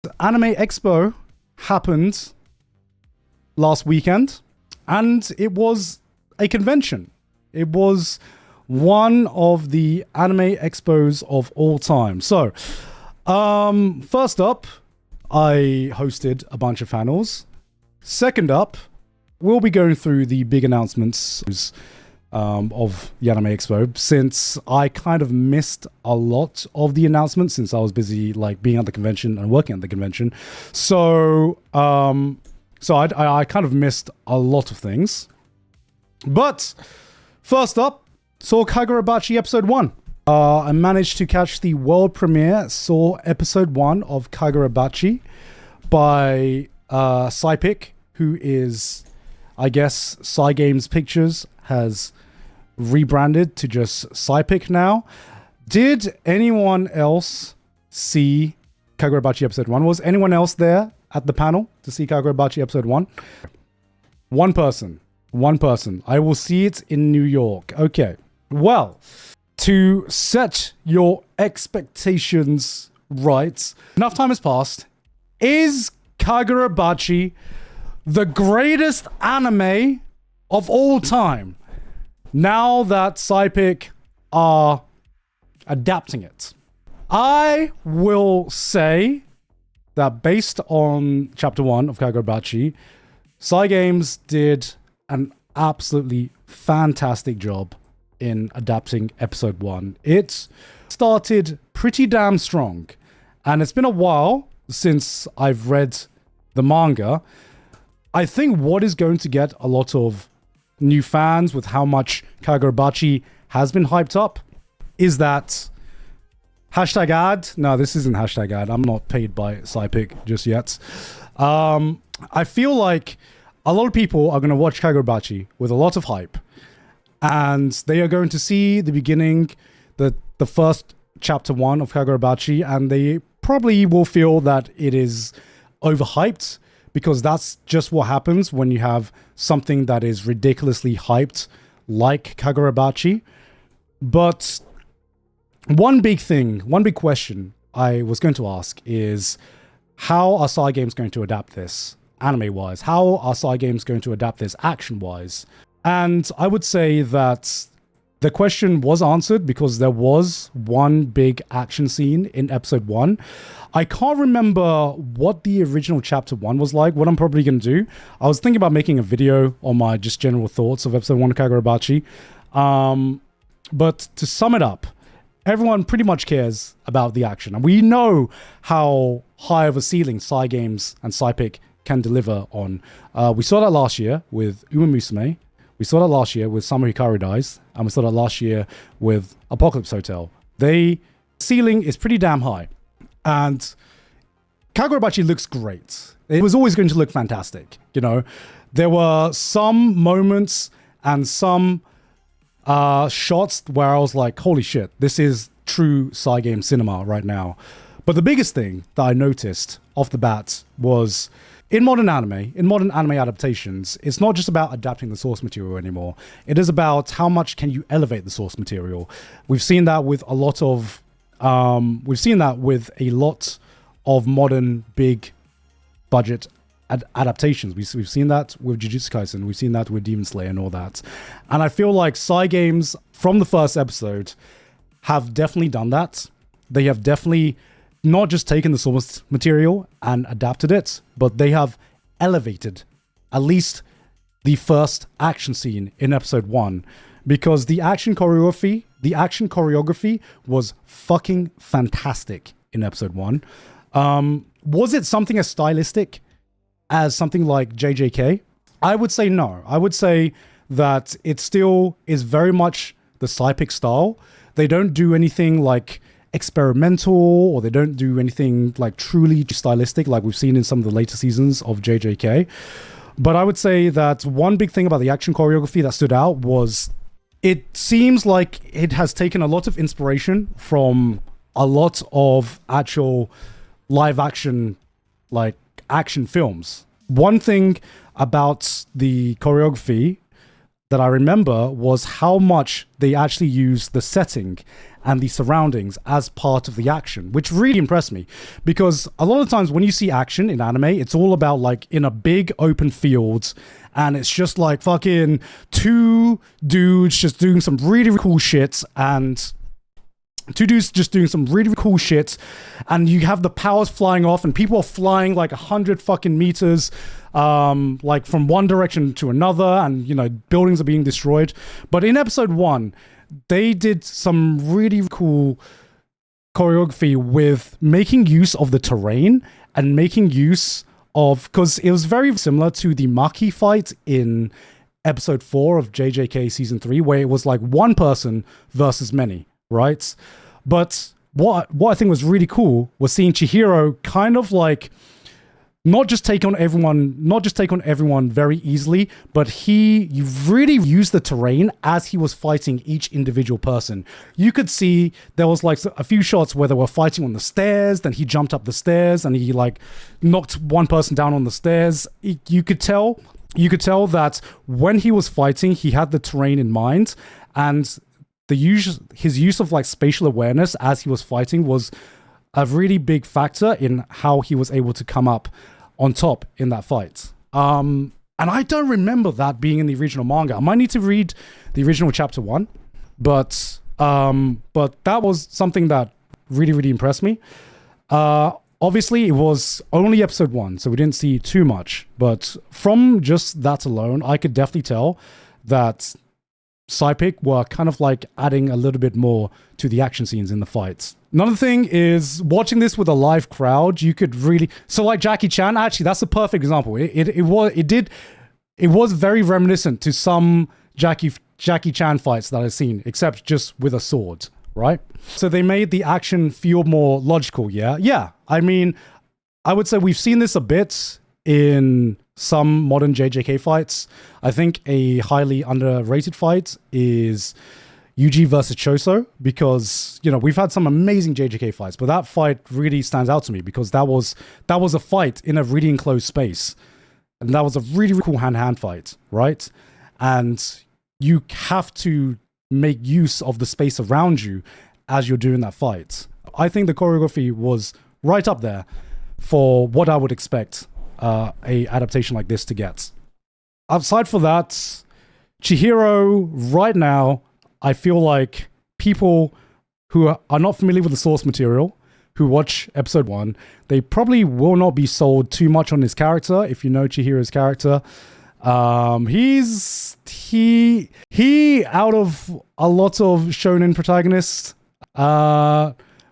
The Anime Expo happened last weekend, and it was a convention. It was one of the anime expos of all time. So, first up, I hosted a bunch of panels. Second up, we'll be going through the big announcements of the Anime Expo, since I kind of missed a lot of the announcements since I was busy like being at the convention and working at the convention. So I kind of missed a lot of things. But first up, saw Kagurabachi episode 1. I managed to catch the world premiere, saw episode 1 of Kagurabachi by Psypic, who is, I guess, Cygames Pictures has rebranded to just Psypic now. Did anyone else see Kagurabachi episode 1? Was anyone else there at the panel to see Kagurabachi episode 1? One person. I will see it in New York. Okay. Well, to set your expectations right, enough time has passed. Is Kagurabachi the greatest anime of all time now that Psypic are adapting it? I will say that based on chapter 1 of Kagurabachi, Cygames did an absolutely fantastic job in adapting episode 1. It started pretty damn strong, and it's been a while since I've read the manga. I think what is going to get a lot of new fans with how much Kagurabachi has been hyped up is that #ad. No, this isn't #ad. I'm not paid by Psypic just yet. I feel like a lot of people are going to watch Kagurabachi with a lot of hype, and they are going to see the beginning, the first chapter 1 of Kagurabachi, and they probably will feel that it is overhyped, because that's just what happens when you have something that is ridiculously hyped like Kagurabachi. But one big question I was going to ask is, how are Cygames going to adapt this anime-wise? How are Cygames going to adapt this action-wise? And I would say that the question was answered, because there was one big action scene in episode 1. I can't remember what the original chapter 1 was like. What I'm probably going to do, I was thinking about making a video on my just general thoughts of episode 1 of Kagurabachi. But to sum it up, everyone pretty much cares about the action. And we know how high of a ceiling Cygames and Psypic can deliver on. We saw that last year with Uma Musume. We saw that last year with Summer Hikaru Dies. And we saw that last year with Apocalypse Hotel. The ceiling is pretty damn high. And Kagurabachi looks great. It was always going to look fantastic. You know, there were some moments and some shots where I was like, holy shit, this is true Cygames cinema right now. But the biggest thing that I noticed off the bat was, in modern anime adaptations, it's not just about adapting the source material anymore. It is about how much can you elevate the source material. We've seen that with a lot of modern big budget adaptations. We've seen that with Jujutsu Kaisen. We've seen that with Demon Slayer and all that. And I feel like Cygames, from the first episode, have definitely done that. They have definitely not just taken the source material and adapted it, but they have elevated at least the first action scene in episode 1, because the action choreography was fucking fantastic in episode 1. Was it something as stylistic as something like JJK? I would say no. I would say that it still is very much the Psypic style. They don't do anything like experimental, or they don't do anything like truly stylistic like we've seen in some of the later seasons of JJK. But I would say that one big thing about the action choreography that stood out was, it seems like it has taken a lot of inspiration from a lot of actual live action, like action films. One thing about the choreography that I remember was how much they actually used the setting and the surroundings as part of the action, which really impressed me. Because a lot of times when you see action in anime, it's all about like in a big open field, and it's just like fucking two dudes just doing some really, really cool shit, and two dudes just doing some really, really cool shit, and you have the powers flying off, and people are flying like 100 fucking meters, like from one direction to another, and you know, buildings are being destroyed. But in episode 1, they did some really cool choreography with making use of the terrain and making use of, because it was very similar to the Maki fight in episode 4 of JJK season 3, where it was like one person versus many, right? But what I think was really cool was seeing Chihiro kind of like not just take on everyone very easily, but you really used the terrain as he was fighting each individual person. You could see there was like a few shots where they were fighting on the stairs, then he jumped up the stairs and he like knocked one person down on the stairs. You could tell that when he was fighting, he had the terrain in mind, and his use of like spatial awareness as he was fighting was a really big factor in how he was able to come up on top in that fight. And I don't remember that being in the original manga. I might need to read the original chapter 1, but that was something that really, really impressed me. Obviously, it was only episode 1, so we didn't see too much, but from just that alone, I could definitely tell that Psypic were kind of like adding a little bit more to the action scenes in the fights. Another thing is watching this with a live crowd, you could really, so like Jackie Chan, actually that's a perfect example. It was very reminiscent to some Jackie Chan fights that I've seen, except just with a sword, right? So they made the action feel more logical, yeah? Yeah, I mean, I would say we've seen this a bit in some modern JJK fights. I think a highly underrated fight is Yuji versus Choso, because, you know, we've had some amazing JJK fights, but that fight really stands out to me because that was a fight in a really enclosed space. And that was a really, really cool hand-to-hand fight, right? And you have to make use of the space around you as you're doing that fight. I think the choreography was right up there for what I would expect a adaptation like this to get. Aside from that, Chihiro, right now, I feel like people who are not familiar with the source material, who watch episode 1, they probably will not be sold too much on his character. If you know Chihiro's character, he out of a lot of shonen protagonists,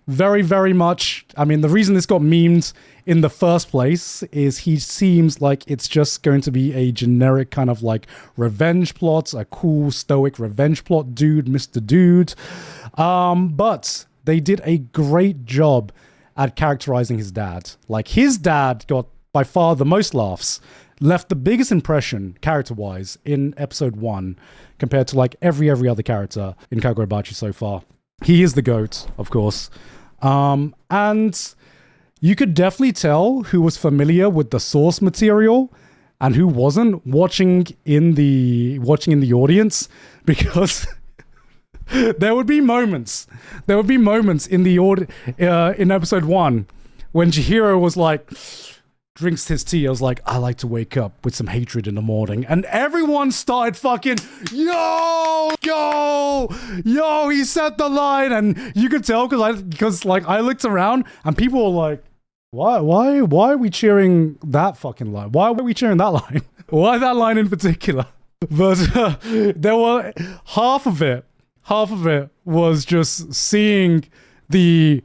very, very much. I mean, the reason this got memed in the first place is he seems like it's just going to be a generic kind of like revenge plot, a cool stoic revenge plot dude, Mr. Dude. But they did a great job at characterizing his dad. Like, his dad got by far the most laughs, left the biggest impression character-wise in episode 1 compared to like every other character in Kagurabachi so far. He is the GOAT, of course. And you could definitely tell who was familiar with the source material and who wasn't watching in the audience, because there would be moments in the in episode 1 when Chihiro was like, drinks his tea. I was like, I like to wake up with some hatred in the morning. And everyone started fucking, yo, he said the line. And you could tell because I looked around and people were like, why are we cheering that fucking line? Why are we cheering that line? Why that line in particular? But there were half of it was just seeing the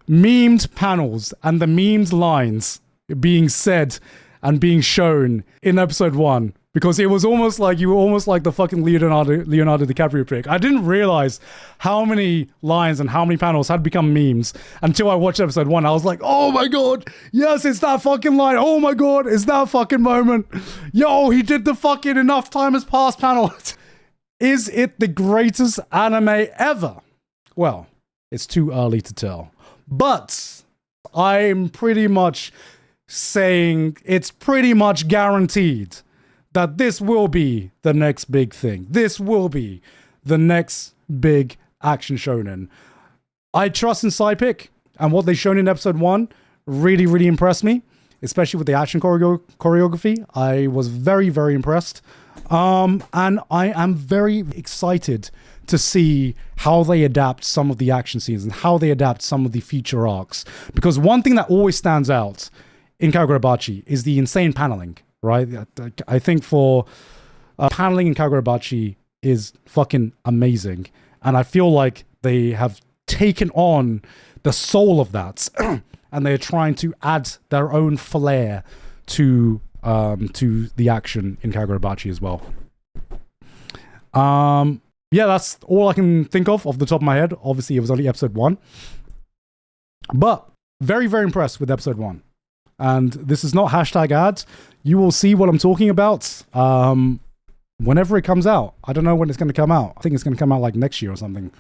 memed panels and the memed lines being said and being shown in episode 1, because it was almost like you were almost like the fucking Leonardo DiCaprio pick. I didn't realize how many lines and how many panels had become memes until I watched episode 1. I was like, oh my god, yes, it's that fucking line. Oh my god, it's that fucking moment. Yo, he did the fucking enough time has passed panel. Is it the greatest anime ever? Well, it's too early to tell. But I'm pretty much saying it's pretty much guaranteed that this will be the next big thing. This will be the next big action shonen. I trust in Psypic, and what they've shown in episode 1 really, really impressed me, especially with the action choreography. I was very, very impressed. And I am very excited to see how they adapt some of the action scenes and how they adapt some of the future arcs. Because one thing that always stands out in Kagurabachi is the insane paneling, right? I think for paneling in Kagurabachi is fucking amazing. And I feel like they have taken on the soul of that and they're trying to add their own flair to the action in Kagurabachi as well. Yeah, that's all I can think of off the top of my head. Obviously, it was only episode 1. But very, very impressed with episode 1. And this is not hashtag ads. You will see what I'm talking about whenever it comes out. I don't know when it's going to come out. I think it's going to come out like next year or something.